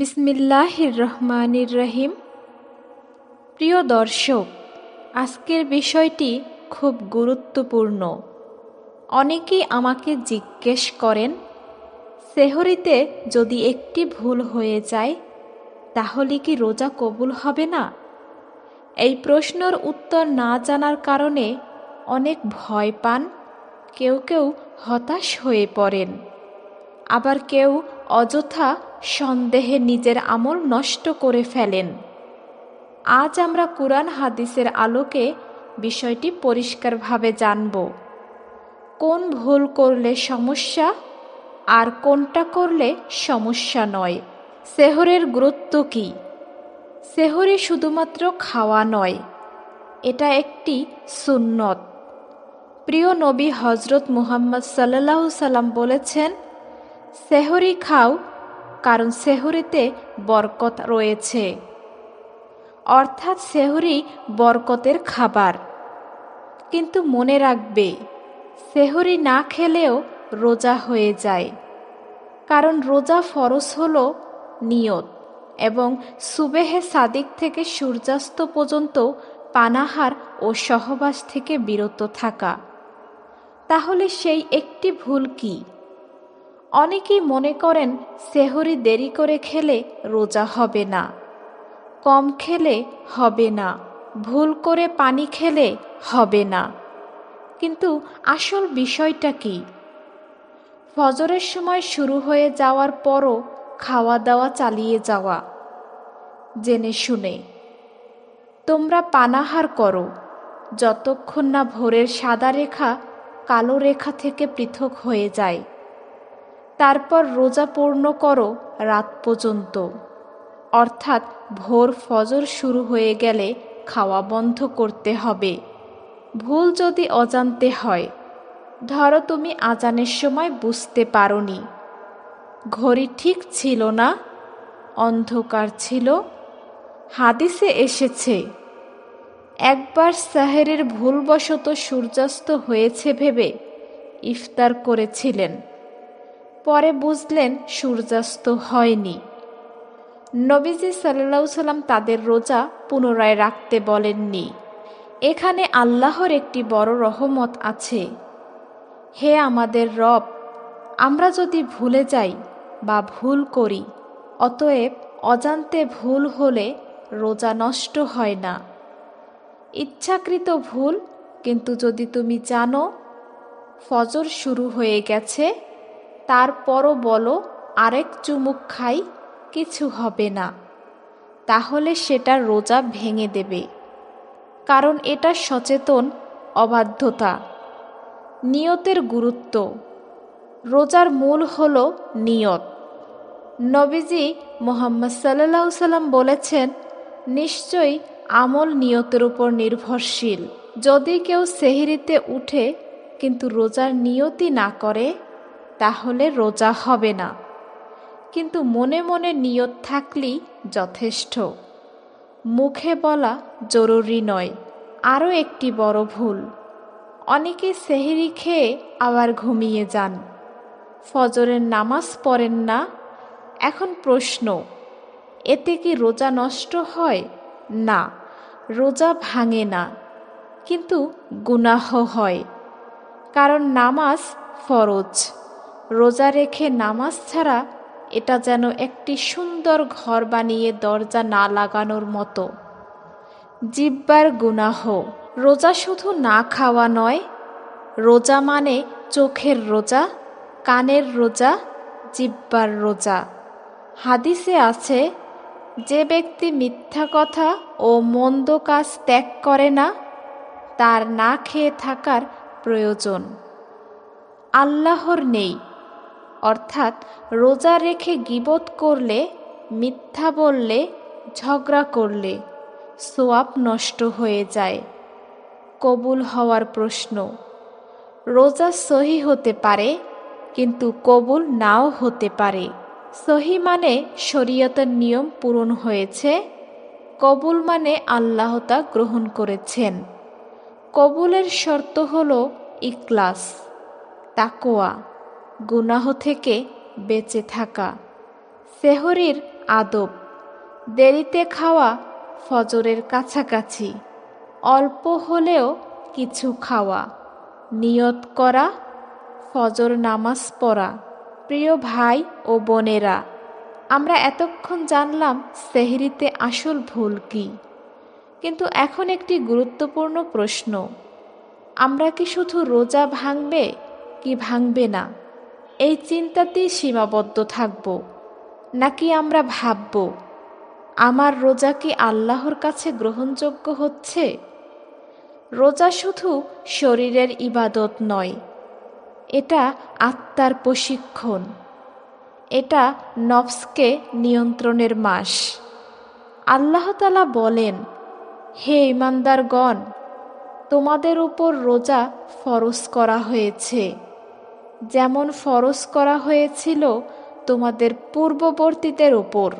বিসমিল্লাহির রহমানির রহিম। প্রিয় দর্শক, আজকের বিষয়টি খুব গুরুত্বপূর্ণ। অনেকেই আমাকে জিজ্ঞেস করেন, সেহরিতে যদি একটি ভুল হয়ে যায় তাহলে কি রোজা কবুল হবে না? এই প্রশ্নের উত্তর না জানার কারণে অনেক ভয় পান, কেউ কেউ হতাশ হয়ে পড়েন, আবার কেউ অযথা সন্দেহে নিজের আমল নষ্ট করে ফেলেন। আজ আমরা কুরআন হাদিসের আলোকে বিষয়টি পরিষ্কারভাবে জানব। কোন ভুল করলে সমস্যা আর কোনটা করলে সমস্যা নয়। সেহরের গুরুত্ব কি? সেহরি শুধুমাত্র খাওয়া নয়, এটা একটি সুন্নত। প্রিয় নবী হজরত মুহাম্মদ সাল্লাল্লাহু সাল্লাম বলেছেন, সেহরি খাও, কারণ সেহরিতে বরকত রয়েছে। অর্থাৎ সেহরি বরকতের খাবার। কিন্তু মনে রাখবে, সেহরি না খেলেও রোজা হয়ে যায়, কারণ রোজা ফরজ হলো নিয়ত এবং সুবেহে সাদিক থেকে সূর্যাস্ত পর্যন্ত পানাহার ও সহবাস থেকে বিরত থাকা। তাহলে সেই একটি ভুল কি? অনেকেই মনে করেন সেহরি দেরি করে খেলে রোজা হবে না, কম খেলে হবে না, ভুল করে পানি খেলে হবে না। কিন্তু আসল বিষয়টা কি? ফজরের সময় শুরু হয়ে যাওয়ার পরও খাওয়া দাওয়া চালিয়ে যাওয়া জেনে শুনে। তোমরা পানাহার করো যতক্ষণ না ভোরের সাদা রেখা কালো রেখা থেকে পৃথক হয়ে যায়। তারপর রোজা পূর্ণ করো রাত পর্যন্ত, অর্থাৎ ভোর ফজর শুরু হয়ে গেলে খাওয়া বন্ধ করতে হবে। ভুল যদি অজান্তে হয়, ধরো তুমি আজানের সময় বুঝতে পারোনি, ঘড়ি ঠিক ছিল না, অন্ধকার ছিল। হাদিসে এসেছে, একবার সাহেরের ভুলবশত সূর্যাস্ত হয়েছে ভেবে ইফতার করেছিলেন, পরে বুঝলেন সূর্যাস্ত হয়নি। নবীজি সাল্লাল্লাহু সাল্লাম তাদের রোজা পুনরায় রাখতে বলেননি। এখানে আল্লাহর একটি বড় রহমত আছে। হে আমাদের রব, আমরা যদি ভুলে যাই বা ভুল করি, অতএব অজান্তে ভুল হলে রোজা নষ্ট হয় না। ইচ্ছাকৃত ভুল, কিন্তু যদি তুমি জানো ফজর শুরু হয়ে গেছে, তারপরও বলো আরেক চুমুক খাই, কিছু হবে না, তাহলে সেটা রোজা ভেঙে দেবে, কারণ এটা সচেতন অবাধ্যতা। নিয়তের গুরুত্ব। রোজার মূল হলো নিয়ত। নবীজি মুহাম্মদ সাল্লাল্লাহু সাল্লাম বলেছেন, নিশ্চয়ই আমল নিয়তের উপর নির্ভরশীল। যদি কেউ সেহরিতে উঠে কিন্তু রোজার নিয়তই না করে, তাহলে রোজা হবে না। কিন্তু মনে মনে নিয়ত থাকলেই যথেষ্ট। মুখে বলা জরুরি নয়। আরও একটি বড় ভুল, অনেকে সেহরি খেয়ে আবার ঘুমিয়ে যান, ফজরের নামাজ পড়েন না। এখন প্রশ্ন, এতে কি রোজা নষ্ট হয়? না, রোজা ভাঙে না, কিন্তু গুনাহ হয়। কারণ নামাজ ফরজ। রোজা রেখে নামাজ ছাড়া এটা যেন একটি সুন্দর ঘর বানিয়ে দরজা না লাগানোর মতো। জিহ্বার গুনাহ। রোজা শুধু না খাওয়া নয়, রোজা মানে চোখের রোজা, কানের রোজা, জিহ্বার রোজা। হাদিসে আছে, যে ব্যক্তি মিথ্যা কথা ও মন্দ কাজ ত্যাগ করে না, তার না খেয়ে থাকার প্রয়োজন আল্লাহর নেই। অর্থাৎ রোজা রেখে গীবত করলে, মিথ্যা বললে, ঝগড়া করলে সওয়াব নষ্ট হয়ে যায়। কবুল হওয়ার প্রশ্ন। রোজা সহি হতে পারে, কিন্তু কবুল নাও হতে পারে। সহি মানে শরীয়তের নিয়ম পূরণ হয়েছে, কবুল মানে আল্লাহ তা গ্রহণ করেছেন। কবুলের শর্ত হলো ইখলাস, তাকওয়া, গুনাহ থেকে বেঁচে থাকা। সেহরির আদব, দেরিতে খাওয়া ফজরের কাছাকাছি, অল্প হলেও কিছু খাওয়া, নিয়ত করা, ফজর নামাজ পড়া। প্রিয় ভাই ও বোনেরা, আমরা এতক্ষণ জানলাম সেহরিতে আসল ভুল কি, কিন্তু এখন একটি গুরুত্বপূর্ণ প্রশ্ন, আমরা কি শুধু রোজা ভাঙবে কি ভাঙবে না এই চিন্তাতেই সীমাবদ্ধ থাকব, নাকি আমরা ভাবব আমার রোজা কি আল্লাহর কাছে গ্রহণযোগ্য হচ্ছে? রোজা শুধু শরীরের ইবাদত নয়, এটা আত্মার প্রশিক্ষণ, এটা নফসকে নিয়ন্ত্রণের মাস। আল্লাহ তাআলা বলেন, হে ঈমানদারগণ, তোমাদের উপর রোজা ফরজ করা হয়েছে, যেমন ফরজ করা হয়েছিল তোমাদের পূর্ববর্তীদের উপর,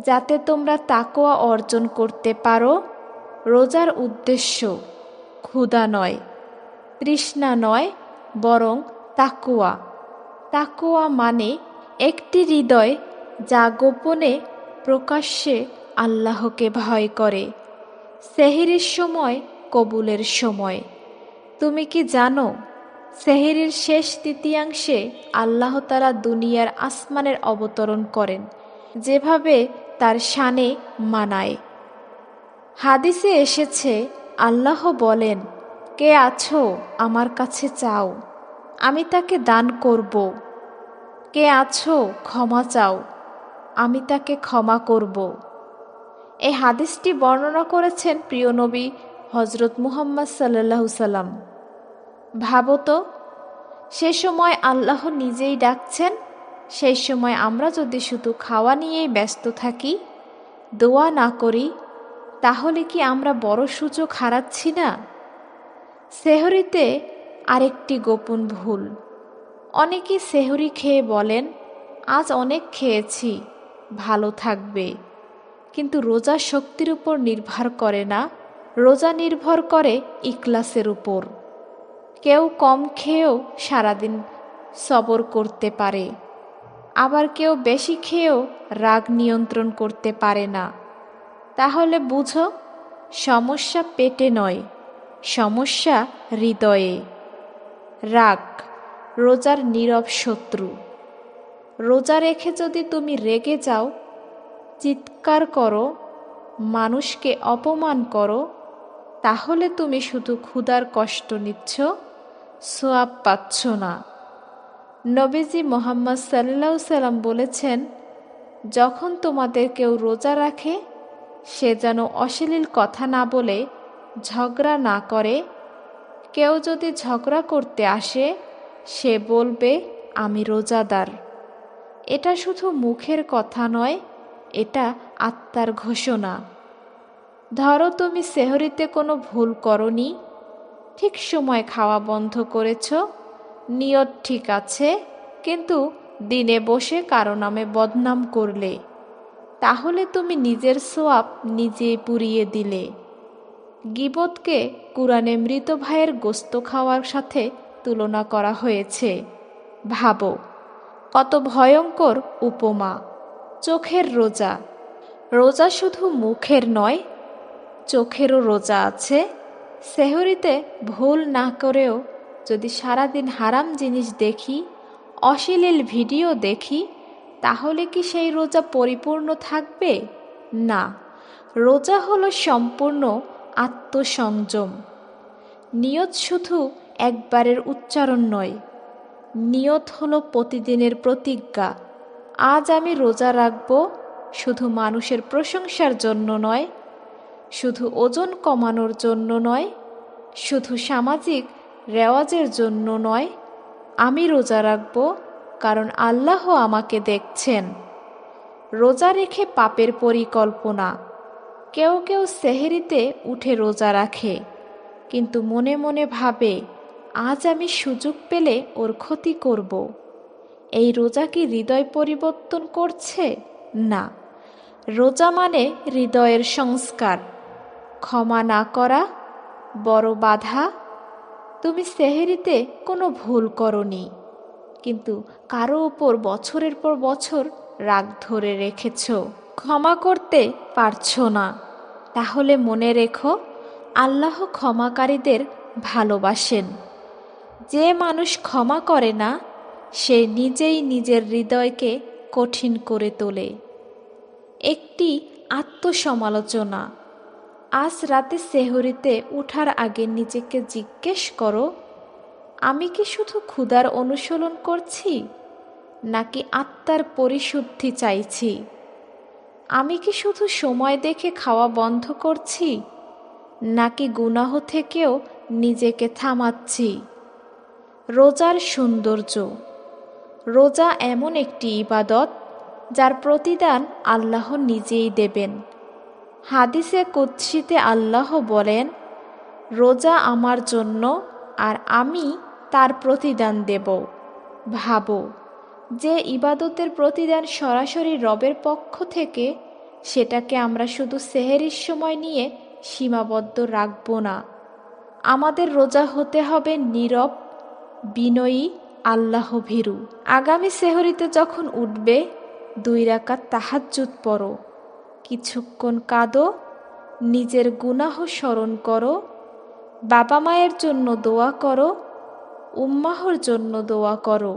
যাতে তোমরা তাকওয়া অর্জন করতে পারো। রোজার উদ্দেশ্য ক্ষুধা নয়, তৃষ্ণা নয়, বরং তাকওয়া। তাকওয়া মানে একটি হৃদয় যা গোপনে প্রকাশ্যে আল্লাহকে ভয় করে। সেহরির সময় কবুলের সময়। তুমি কি জানো, সেহরির শেষ তৃতীয়াংশে আল্লাহ তাআলা দুনিয়ার আসমানের অবতরণ করেন, যেভাবে তার শানে মানায়। হাদিসে এসেছে, আল্লাহ বলেন, কে আছো আমার কাছে চাও, আমি তাকে দান করব। কে আছো ক্ষমা চাও, আমি তাকে ক্ষমা করব। এই হাদিসটি বর্ণনা করেছেন প্রিয় নবী হজরত মুহাম্মদ সাল্লাল্লাহু সাল্লাম। ভাবো তো, সে সময় আল্লাহ নিজেই ডাকছেন, সেই সময় আমরা যদি শুধু খাওয়া নিয়েই ব্যস্ত থাকি, দোয়া না করি, তাহলে কি আমরা বড় সুযোগ হারাচ্ছি না? সেহরিতে আরেকটি গোপন ভুল। অনেকে সেহরি খেয়ে বলেন, আজ অনেক খেয়েছি, ভালো থাকবে। কিন্তু রোজা শক্তির উপর নির্ভর করে না, রোজা নির্ভর করে ইখলাসের উপর। কেউ কম খেয়েও সারাদিন সবর করতে পারে, আবার কেউ বেশি খেয়েও রাগ নিয়ন্ত্রণ করতে পারে না। তাহলে বুঝো, সমস্যা পেটে নয়, সমস্যা হৃদয়ে। রাগ রোজার নীরব শত্রু। রোজা রেখে যদি তুমি রেগে যাও, চিৎকার করো, মানুষকে অপমান করো, তাহলে তুমি শুধু ক্ষুধার কষ্ট নিচ্ছ, সোয়াব পাচ্ছ না। নবীজি মোহাম্মদ সাল্লাল্লাহু সাল্লাম বলেছেন, যখন তোমাদের কেউ রোজা রাখে, সে যেন অশ্লীল কথা না বলে, ঝগড়া না করে। কেউ যদি ঝগড়া করতে আসে, সে বলবে, আমি রোজাদার। এটা শুধু মুখের কথা নয়, এটা আত্মার ঘোষণা। ধরো তুমি সেহরিতে কোনো ভুল করনি, ঠিক সময় খাওয়া বন্ধ করেছ, নিয়ত ঠিক আছে, কিন্তু দিনে বসে কারো নামে বদনাম করলে, তাহলে তুমি নিজের সোয়াব নিজেই পুড়িয়ে দিলে। গীবতকে কুরআনে মৃত ভাইয়ের গোস্ত খাওয়ার সাথে তুলনা করা হয়েছে। ভাবো, কত ভয়ঙ্কর উপমা। চোখের রোজা। রোজা শুধু মুখের নয়, চোখেরও রোজা আছে। সেহরিতে ভুল না করেও যদি সারাদিন হারাম জিনিস দেখি, অশ্লীল ভিডিও দেখি, তাহলে কি সেই রোজা পরিপূর্ণ থাকবে? না। রোজা হলো সম্পূর্ণ আত্মসংযম। নিয়ত শুধু একবারের উচ্চারণ নয়, নিয়ত হলো প্রতিদিনের প্রতিজ্ঞা। আজ আমি রোজা রাখব, শুধু মানুষের প্রশংসার জন্য নয়, শুধু ওজন কমানোর জন্য নয়, শুধু সামাজিক রেওয়াজের জন্য নয়। আমি রোজা রাখব কারণ আল্লাহ আমাকে দেখছেন। রোজা রেখে পাপের পরিকল্পনা। কেউ কেউ সেহরিতে উঠে রোজা রাখে, কিন্তু মনে মনে ভাবে, আজ আমি সুযোগ পেলে ওর ক্ষতি করব। এই রোজা কি হৃদয় পরিবর্তন করছে? না। রোজা মানে হৃদয়ের সংস্কার। ক্ষমা না করা বড় বাধা। তুমি সেহরিতে কোনো ভুল করনি, কিন্তু কারো উপর বছরের পর বছর রাগ ধরে রেখেছ, ক্ষমা করতে পারছো না, তাহলে মনে রেখো আল্লাহ ক্ষমাকারীদের ভালোবাসেন। যে মানুষ ক্ষমা করে না সে নিজেই নিজের হৃদয়কে কঠিন করে তোলে। একটি আত্মসমালোচনা। আজ রাতে সেহরিতে ওঠার আগে নিজেকে জিজ্ঞেস করো, আমি কি শুধু ক্ষুধার অনুশীলন করছি নাকি আত্মার পরিশুদ্ধি চাইছি? আমি কি শুধু সময় দেখে খাওয়া বন্ধ করছি নাকি গুনাহ থেকেও নিজেকে থামাচ্ছি? রোজার সৌন্দর্য। রোজা এমন একটি ইবাদত যার প্রতিদান আল্লাহ নিজেই দেবেন। হাদিসে কুদসিতে আল্লাহ বলেন, রোজা আমার জন্য আর আমি তার প্রতিদান দেব। ভাবো, যে ইবাদতের প্রতিদান সরাসরি রবের পক্ষ থেকে, সেটাকে আমরা শুধু সেহেরির সময় নিয়ে সীমাবদ্ধ রাখব না। আমাদের রোজা হতে হবে নীরব, বিনয়ী, আল্লাহ ভীরু। আগামী সেহরিতে যখন উঠবে 2 রাকাত তাহাজ্জুদ পড়ো, কিছুক্ষণ কাঁদো, নিজের গুনাহ স্মরণ করো, বাবা মায়ের জন্য দোয়া করো, উম্মাহর জন্য দোয়া করো,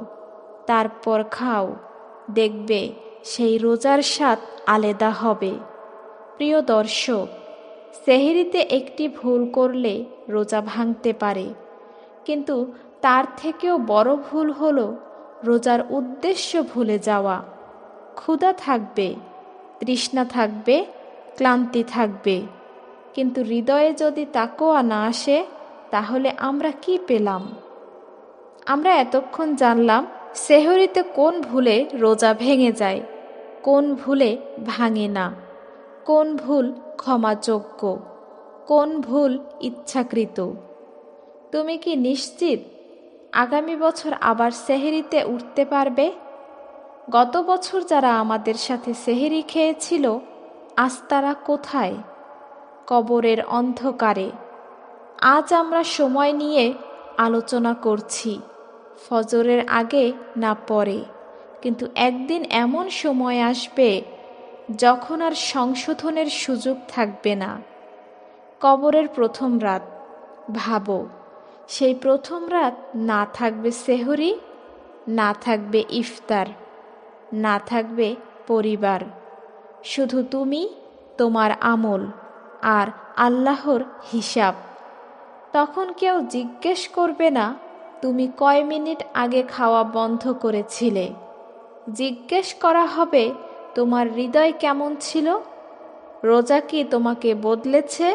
তারপর খাও। দেখবে সেই রোজার স্বাদ আলাদা হবে। প্রিয় দর্শক, সেহরিতে একটি ভুল করলে রোজা ভাঙতে পারে, কিন্তু তার থেকেও বড় ভুল হলো রোজার উদ্দেশ্য ভুলে যাওয়া। ক্ষুধা থাকবে, তৃষ্ণা থাকবে, ক্লান্তি থাকবে, কিন্তু হৃদয়ে যদি তাকওয়া না আসে তাহলে আমরা কি পেলাম? আমরা এতক্ষণ জানলাম সেহরিতে কোন ভুলে রোজা ভেঙে যায়, কোন ভুলে ভাঙে না, কোন ভুল ক্ষমাযোগ্য, কোন ভুল ইচ্ছাকৃত। তুমি কি নিশ্চিত আগামী বছর আবার সেহরিতে উঠতে পারবে? গত বছর যারা আমাদের সাথে সেহরি খেয়েছিল, আজ তারা কোথায়? কবরের অন্ধকারে। আজ আমরা সময় নিয়ে আলোচনা করছি, ফজরের আগে না পরে, কিন্তু একদিন এমন সময় আসবে যখন আর সংশোধনের সুযোগ থাকবে না। কবরের প্রথম রাত। ভাবো, সেই প্রথম রাত না থাকবে সেহরি, না থাকবে ইফতার, না থাকবে পরিবার, শুধু তুমি, তোমার আমল আর আল্লাহর হিসাব। তখন কেউ জিজ্ঞেস করবে না তুমি কয় মিনিট আগে খাওয়া বন্ধ করেছিলে। জিজ্ঞেস করা হবে তোমার হৃদয় কেমন ছিল? রোজা কি তোমাকে বদলেছে?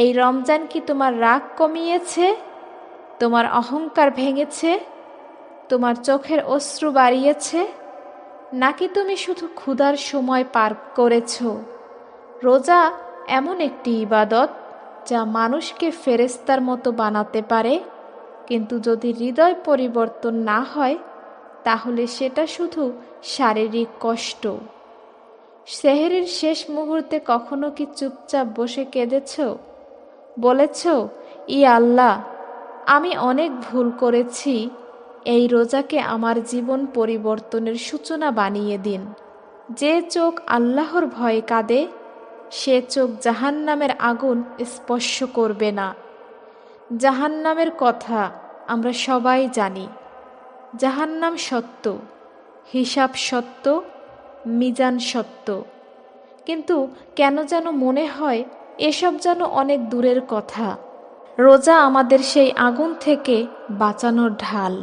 এই রমজান কি তোমার রাগ কমিয়েছে? তোমার অহংকার ভেঙেছে? তোমার চোখের অশ্রু বাড়িয়েছে? নাকি তুমি শুধু ক্ষুধার সময় পার করেছ? রোজা এমন একটি ইবাদত যা মানুষকে ফেরেশতার মতো বানাতে পারে, কিন্তু যদি হৃদয় পরিবর্তন না হয় তাহলে সেটা শুধু শারীরিক কষ্ট। সেহরির শেষ মুহূর্তে কখনো কি চুপচাপ বসে কেঁদেছ? বলেছ, ই আল্লাহ, আমি অনেক ভুল করেছি, এই রোজাকে আমার জীবন পরিবর্তনের সূচনা বানিয়ে দিন। যে চোখ আল্লাহর ভয়ে কাঁদে সে চোখ জাহান্নামের আগুন স্পর্শ করবে না। জাহান্নামের কথা আমরা সবাই জানি। জাহান্নাম সত্য, হিসাব সত্য, মিজান সত্য, কিন্তু কেন যেন মনে হয় এসব যেন অনেক দূরের কথা। রোজা আমাদের সেই আগুন থেকে বাঁচানোর ঢাল।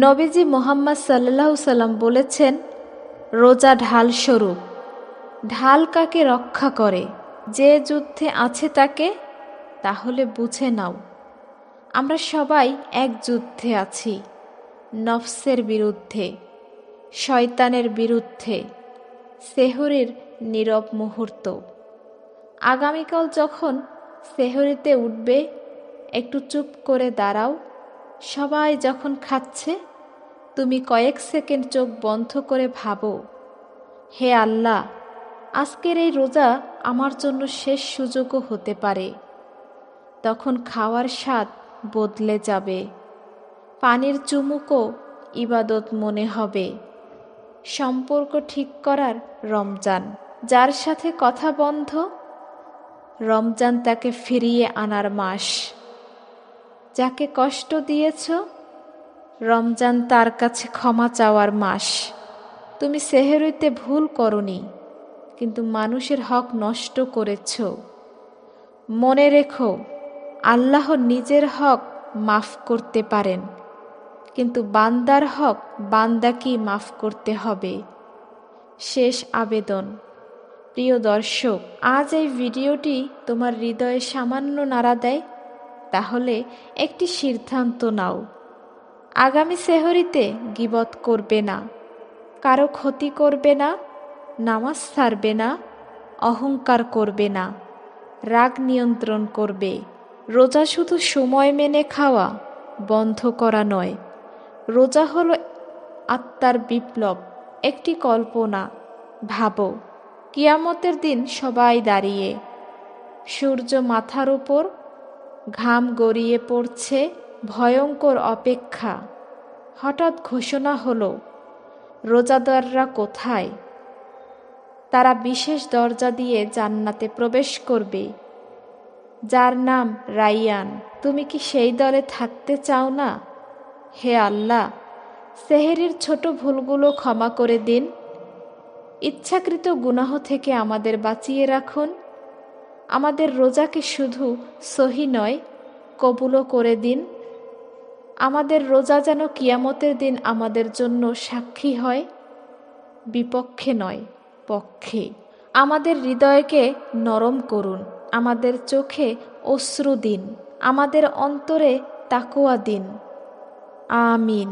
নবীজি মুহাম্মদ সাল্লাল্লাহু সাল্লাম বলেছেন, রোজা ঢাল স্বরূপ। ঢাল কাকে রক্ষা করে? যে যুদ্ধে আছে তাকে। তাহলে বুঝে নাও, আমরা সবাই এক যুদ্ধে আছি, নফসের বিরুদ্ধে, শয়তানের বিরুদ্ধে। সেহরির নীরব মুহূর্ত। আগামীকাল যখন সেহরিতে উঠবে একটু চুপ করে দাঁড়াও। সবাই যখন খাচ্ছে তুমি কয়েক সেকেন্ড চোখ বন্ধ করে ভাবো, হে আল্লাহ, আজকের এই রোজা আমার জন্য শেষ সুযোগও হতে পারে। তখন খাওয়ার স্বাদ বদলে যাবে, পানির চুমুকও ইবাদত মনে হবে। সম্পর্ক ঠিক করার রমজান। যার সাথে কথা বন্ধ, রমজান তাকে ফিরিয়ে আনার মাস। যাকে কষ্ট দিয়েছ, রমজান তার কাছে ক্ষমা চাওয়ার মাস। তুমি সেহরিতে ভুল করনি, কিন্তু মানুষের হক নষ্ট করেছ। মনে রেখো, আল্লাহ নিজের হক মাফ করতে পারেন, কিন্তু বান্দার হক বান্দাকেই মাফ করতে হবে। শেষ আবেদন, প্রিয় দর্শক, আজ এই ভিডিওটি তোমার হৃদয়ে সামান্য নাড়া দেয়, তাহলে একটি সিদ্ধান্ত নাও। আগামী সেহরিতে গীবত করবে না, কারো ক্ষতি করবে না, নামাজ ছাড়বে না, অহংকার করবে না, রাগ নিয়ন্ত্রণ করবে। রোজা শুধু সময় মেনে খাওয়া বন্ধ করা নয়, রোজা হলো আত্মার বিপ্লব, একটি কল্পনা। ভাবো, কিয়ামতের দিন সবাই দাঁড়িয়ে, সূর্য মাথার উপর, ঘাম গড়িয়ে পড়ছে, ভয়ঙ্কর অপেক্ষা। হঠাৎ ঘোষণা হলো, রোজাদাররা কোথায়? তারা বিশেষ দরজা দিয়ে জান্নাতে প্রবেশ করবে, যার নাম রাইয়ান। তুমি কি সেই দলে থাকতে চাও না? হে আল্লাহ, সেহরির ছোট ভুলগুলো ক্ষমা করে দিন, ইচ্ছাকৃত গুনাহ থেকে আমাদের বাঁচিয়ে রাখুন। আমাদের রোজাকে শুধু সহি নয়, কবুলও করে দিন। আমাদের রোজা যেন কিয়ামতের দিন আমাদের জন্য সাক্ষী হয়, বিপক্ষে নয়, পক্ষে। আমাদের হৃদয়কে নরম করুন, আমাদের চোখে অশ্রু দিন, আমাদের অন্তরে তাকওয়া দিন। আমিন।